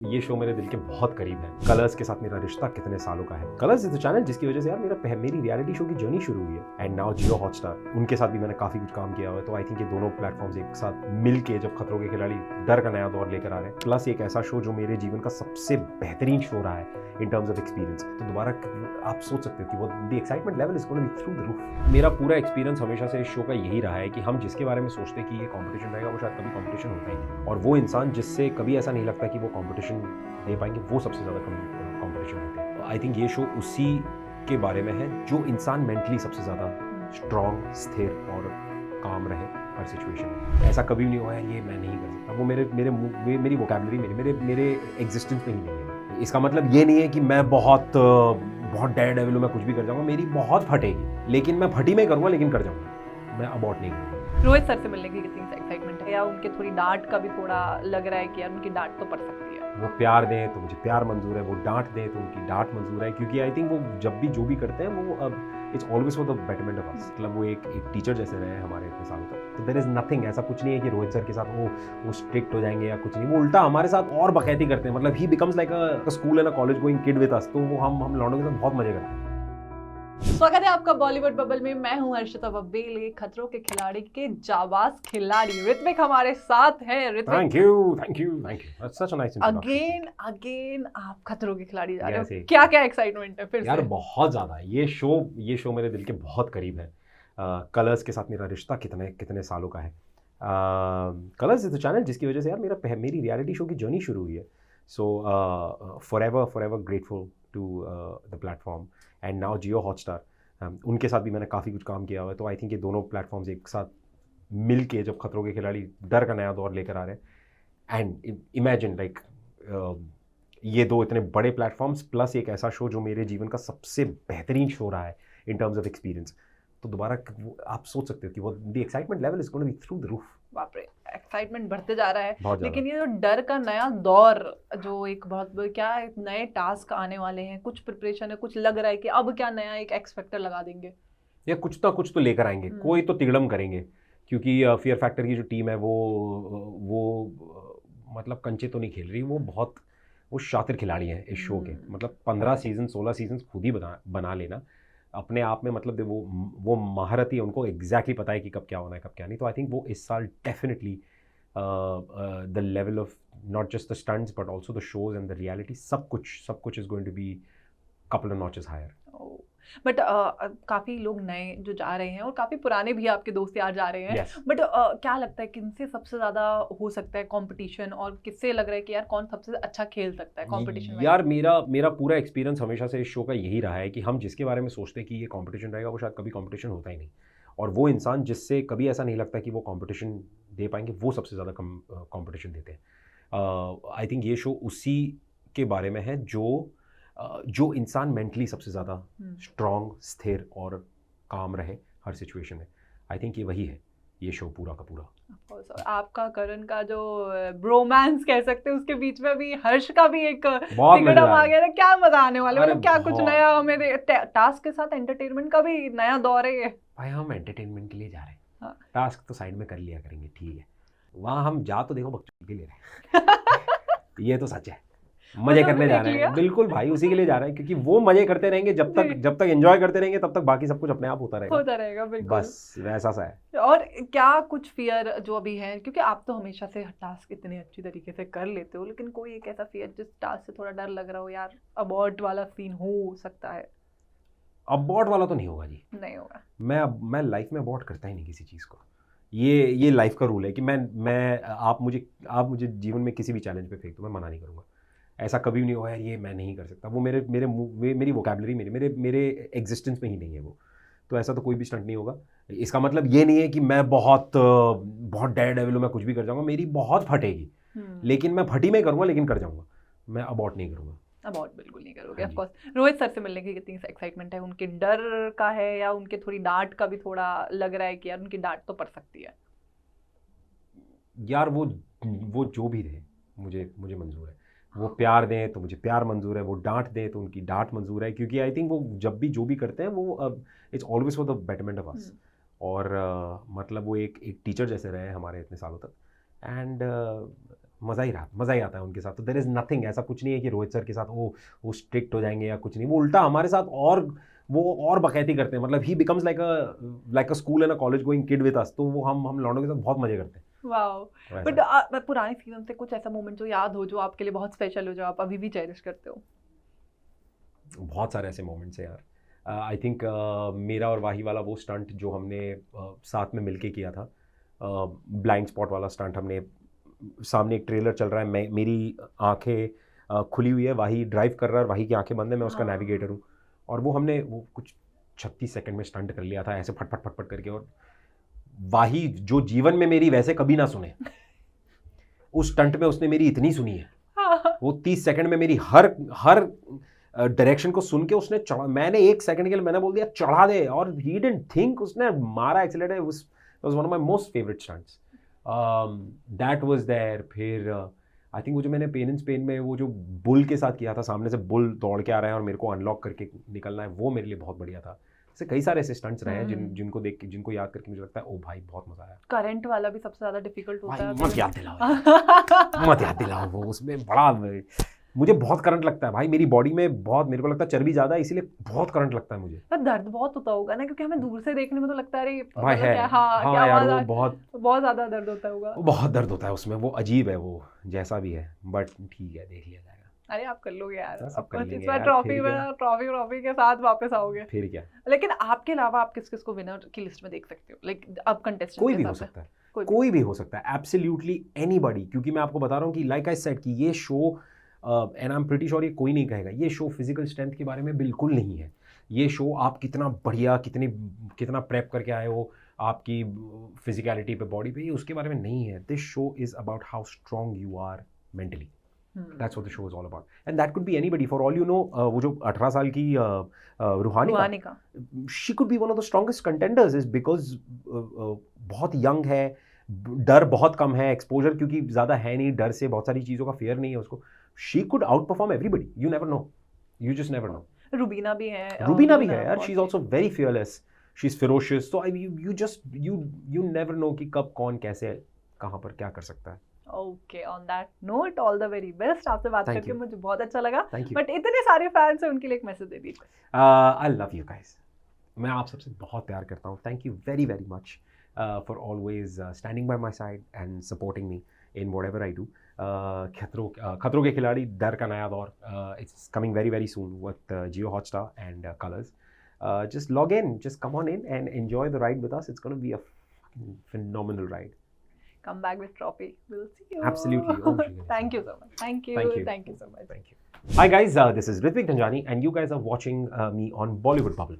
ये शो मेरे दिल के बहुत करीब है। कलर्स के साथ मेरा रिश्ता कितने सालों का है। कलर्स इज द चैनल जिसकी वजह से यार मेरी रियलिटी शो की जर्नी शुरू हुई है। एंड नाउ जियो हॉटस्टार, उनके साथ भी मैंने काफी कुछ काम किया हुआ है। तो आई थिंक ये दोनों प्लेटफॉर्म्स एक साथ मिलके जब खतरों के खिलाड़ी डर का नया दौर लेकर आ रहे हैं, प्लस एक ऐसा शो जो मेरे जीवन का सबसे बेहतरीन शो रहा है इन टर्म्स ऑफ एक्सपीरियंस, तो दोबारा आप सोच सकते हो कि वो the excitement level is gonna be through the roof. मेरा पूरा एक्सपीरियंस हमेशा से इस शो का यही रहा है कि हम जिसके बारे में सोचते हैं कि ये कंपटीशन रहेगा, वो शायद कभी कंपटीशन होता ही नहीं। और वो इंसान जिससे कभी ऐसा नहीं लगता कि वो कंपटीशन दे पाएंगे, वो सबसे ज़्यादा कंपटीशन होते हैं। आई थिंक ये शो उसी के बारे में है जो इंसान मेंटली सबसे ज़्यादा स्ट्रॉन्ग, स्थिर और काम रहे हर सिचुएशन में। ऐसा कभी नहीं हुआ है ये मैं नहीं कर सकता, वो मेरी वोकैबुलरी मेरे एग्जिस्टेंस में ही नहीं है। इसका मतलब ये नहीं है कि मैं बहुत डेयर डेविल हूं, मैं कुछ भी कर जाऊंगा, मेरी बहुत फटेगी, लेकिन मैं फटी में करूंगा, लेकिन कर जाऊंगा, मैं अबॉर्ट नहीं करूंगा। रोहित सर से मिलने की कितनी एक्साइटमेंट है, या उनके थोड़ी डांट का भी थोड़ा लग रहा है कि यार उनकी डांट तो पड़ सकती है। वो प्यार दें तो मुझे प्यार मंजूर है, वो डांट दें तो उनकी डांट मंजूर है, क्योंकि आई थिंक वो जब भी जो भी करते हैं वो अब it's always for the betterment of us. मतलब वो एक टीचर जैसे रहे हैं हमारे इतने सालों तक। तो देयर इज नथिंग, ऐसा कुछ नहीं है कि रोहित सर के साथ वो स्ट्रिक्ट हो जाएंगे या कुछ नहीं। वो उल्टा हमारे साथ और बखैती करते हैं। मतलब ही becomes like a school and a college going kid with us. तो वो हम लौंडों के साथ बहुत मजे करते हैं। स्वागत है आपका बॉलीवुड बबल में। मैं हूं हर्षिता बब्बेले, खतरों के खिलाड़ी के जाबाज खिलाड़ी ऋत्विक हमारे साथ है। Ritvik, thank you that's such a nice introduction. Again आप खतरों के खिलाड़ी जा रहे Yes, हो। क्या क्या एक्साइटमेंट है फिर यार से? बहुत ज़्यादा। ये शो मेरे दिल के बहुत करीब है। कलर्स के साथ मेरा रिश्ता कितने सालों का है। कलर्स इज द चैनल जिसकी वजह से यार मेरी रियलिटी शो की जर्नी शुरू हुई है। So forever grateful to the platform and now Jio Hotstar, उनके साथ भी मैंने काफ़ी कुछ काम किया हुआ है। तो आई थिंक ये दोनों प्लेटफॉर्म्स एक साथ मिल के जब खतरों के खिलाड़ी डर का नया दौर लेकर आ रहे हैं, एंड इमेजिन लाइक ये दो इतने बड़े प्लेटफॉर्म्स प्लस एक ऐसा शो जो मेरे जीवन का सबसे बेहतरीन शो रहा है इन टर्म्स ऑफ एक्सपीरियंस, तो दोबारा आप सोच सकते हो कि वो the excitement level is gonna be through the roof. बाप रे, एक्साइटमेंट बढ़ते जा रहा है। बहुत ज़्यादा। लेकिन ये जो डर का नया दौर, जो एक बहुत क्या नए टास्क आने वाले हैं, कुछ प्रिपरेशन है, कुछ लग रहा है कि अब क्या नया एक एक्स फैक्टर लगा देंगे या कुछ तो लेकर आएंगे, कोई तो तिगड़म करेंगे, क्योंकि फियर फैक्टर की जो टीम है वो मतलब कंचे तो नहीं खेल रही, वो शातिर खिलाड़ी हैं इस शो के। मतलब 15 सीजन 16 सीजन खुद ही बना लेना अपने आप में, मतलब वो महारत ही है, उनको एग्जैक्टली पता है कि कब क्या होना है कब क्या नहीं। तो आई थिंक वो इस साल definitely the level of not just the stunts but also the shows and the reality, सब कुछ is going to be couple of notches higher. But काफी लोग नए जो जा रहे हैं और काफी पुराने भी आपके दोस्त यार जा रहे हैं। Yes. बट क्या लगता है किनसे सबसे ज्यादा हो सकता है कंपटीशन, और किससे लग रहा है कि यार कौन सबसे अच्छा खेल सकता है कंपटीशन में? यार मेरा पूरा एक्सपीरियंस हमेशा से इस शो का यही रहा है कि हम जिसके बारे में सोचते हैं कि ये कंपटीशन रहेगा, वो शायद कभी कंपटीशन होता ही नहीं। और वो इंसान जिससे कभी ऐसा नहीं लगता कि वो कंपटीशन दे पाएंगे, वो सबसे ज़्यादा कंपटीशन देते हैं। आई थिंक ये शो उसी के बारे में है जो इंसान मेंटली सबसे ज़्यादा स्ट्रॉन्ग, स्थिर और काम रहे हर सिचुएशन में। आई थिंक ये वही है ये शो पूरा का पूरा। आपका करण का जो ब्रोमांस कह सकते हैं, उसके बीच में अभी हर्ष का भी एक बहुत टिकट आ गया है। क्या मजा आने वाला है, अरे मतलब क्या कुछ बहुत। नया मेरे टास्क के साथ एंटरटेनमेंट का भी नया दौर है ये। भाई हम एंटरटेनमेंट के लिए जा रहे हैं, हाँ। टास्क तो साइड में कर लिया करेंगे, ठीक है। वहाँ हम जा तो देखो बकचोदी के लिए रहे हैं। ये तो सच है, मजे करने जा रहे हैं, बिल्कुल भाई उसी के लिए जा रहे हैं, क्योंकि वो मजे करते रहेंगे जब तक एंजॉय करते रहेंगे, तब तक बाकी सब कुछ अपने आप होता रहेगा बिल्कुल। बस वैसा सा है। और क्या कुछ फियर जो अभी है, क्योंकि आप तो हमेशा से टास्क इतने अच्छी तरीके से कर लेते हो, लेकिन कोई एक ऐसा फियर जिस टास्क से थोड़ा डर लग रहा हो, यार अबॉर्ट वाला सीन हो सकता है? अबॉर्ट वाला तो नहीं होगा जी, नहीं होगा। मैं लाइफ में अबॉर्ट करता ही नहीं किसी चीज़ को। ये लाइफ का रूल है कि आप मुझे जीवन में किसी भी चैलेंज पे फेंक दो, मैं मना नहीं करूँगा। ऐसा कभी नहीं हुआ यार ये मैं नहीं कर सकता, वो मेरी वोकैबुलरी मेरे एग्जिस्टेंस में ही नहीं है वो। तो ऐसा तो कोई भी स्टंट नहीं होगा। इसका मतलब ये नहीं है कि मैं बहुत डेयर डेविल हूं, मैं कुछ भी कर जाऊंगा, मेरी बहुत फटेगी, लेकिन मैं फटी में करूंगा, लेकिन कर जाऊंगा, मैं अबॉर्ट नहीं करूंगा। अबॉर्ट बिल्कुल नहीं करोगे ऑफ कोर्स। रोहित सर से मिलने की कितनी एक्साइटमेंट है? उनके डर का है, या उनके थोड़ी डांट का भी थोड़ा लग रहा है कि यार उनकी डांट तो पड़ सकती है? यार वो जो भी रहे मुझे मंजूर है। वो प्यार दें तो मुझे प्यार मंजूर है, वो डांट दें तो उनकी डांट मंजूर है, क्योंकि आई थिंक वो जब भी जो भी करते हैं वो it's always for the betterment of us. और मतलब वो एक टीचर जैसे रहे हैं हमारे इतने सालों तक, एंड मज़ा ही आता है उनके साथ। तो देयर इज़ नथिंग, ऐसा कुछ नहीं है कि रोहित सर के साथ वो स्ट्रिक्ट हो जाएंगे या कुछ नहीं, वो उल्टा हमारे साथ और बकैती करते हैं। मतलब ही becomes like a school and a college going kid with us. तो वो हम लौंडों के साथ बहुत मज़े करते हैं। वाओ। वैसा। बट पुराने सीजन से कुछ ऐसा मोमेंट जो याद हो, जो आपके लिए बहुत स्पेशल हो, जो आप अभी भी चेरिश करते हो? बहुत सारे ऐसे मोमेंट्स हैं यार। आई थिंक मेरा और वाही वाला वो स्टंट जो हमने साथ में मिलके किया था, ब्लाइंड स्पॉट वाला स्टंट। हमने सामने एक ट्रेलर चल रहा है, मेरी आंखें खुली हुई है, वाही ड्राइव कर रहा है और वाही की आंखें बंद है, मैं उसका हाँ। नेविगेटर हूँ। और वो कुछ 36 सेकंड में स्टंट कर लिया था ऐसे फट करके। और वाही जो जीवन में मेरी वैसे कभी ना सुने, उस स्टंट में उसने मेरी इतनी सुनी है। वो 30 सेकंड में मेरी हर डायरेक्शन को सुन के उसने मैंने 1 सेकंड के लिए मैंने बोल दिया चढ़ा दे, और ही डिडंट थिंक, उसने मारा accelerator. It was one of my most favourite stunts. That was there. फिर आई थिंक वो जो मैंने पेन इन स्पेन में वो जो बुल के साथ किया था, सामने से बुल दौड़ के आ रहा है और मेरे को अनलॉक करके निकलना है, वो मेरे लिए बहुत बढ़िया था। ऐसे कई सारे ऐसे स्टंट्स रहे हैं जिनको देख के, जिनको याद करके मुझे लगता है ओ भाई बहुत मजा आया। करंट वाला भी सबसे ज्यादा डिफिकल्ट होता है। मत याद दिलाओ वो, उसमें बड़ा मुझे बहुत करंट लगता है भाई। मेरी बॉडी में बहुत, मेरे को लगता है चर्बी ज्यादा है, इसीलिए बहुत करंट लगता है मुझे। पर दर्द बहुत होता होगा ना, क्योंकि हमें दूर से देखने में तो लगता है अरे भाई है। क्या यार आवाज वो बहुत ज्यादा दर्द होता होगा। बहुत दर्द होता है उसमें, वो अजीब है वो, जैसा भी है, बट ठीक है, देख लिया जाएगा। अरे आप कर लोगे यार, सब कर लेंगे इस बार यार, ट्रॉफी के साथ वापस आओगे। फिर क्या। लेकिन आपके अलावा आप किस को विनर की लिस्ट में देख सकते हो? लाइक अब कंटेस्टेंट कोई भी हो सकता है, कोई भी हो सकता है, एब्सोल्युटली एनीबॉडी। क्योंकि मैं आपको बता रहा हूँ कि लाइक आई सेड कि ये show, and I am pretty sure ये कोई नहीं कहेगा, ये शो फिजिकल स्ट्रेंथ के बारे में बिल्कुल नहीं है। ये शो आप कितना बढ़िया, कितना प्रेप करके आए हो आपकी फिजिकलिटी पे, बॉडी पे, ये उसके बारे में नहीं है। This show is about how strong you are mentally. That's what the show is all about. And that could be anybody. For all you know, वो जो 18 साल की रूहानी का, she could be one of the strongest contenders is because बहुत young है, डर बहुत कम है, एक्सपोजर क्योंकि ज़्यादा है नहीं, डर से बहुत सारी चीज़ों का फेयर नहीं है उसको। She could outperform everybody. You never know. You just never know. Rubina भी है यार, she's also very fearless. She's ferocious. So you never know कि कब कौन कैसे कहाँ पर क्या कर सकता है। Okay, on that note all the very best. आपसे बात करके मुझे बहुत अच्छा लगा। Thank you. बट इतने सारे फैंस हैं, उनके लिए एक मैसेज दे दीजिए। I love you guys. मैं आप सबसे बहुत प्यार करता हूँ। Thank you very very much for always standing bye my side and supporting me in what ever I do. खतरों के खिलाड़ी डर का नया दौर, it's coming very very soon with Jio Hotstar and colours. Just log in, just come on in and enjoy the ride with us. It's going to be a fucking phenomenal ride. Come back with trophy. We'll see you. Absolutely. Thank you so much. Thank you so much. Thank you. Hi guys, this is Ritvik Dhanjani and you guys are watching me on Bollywood Bubble.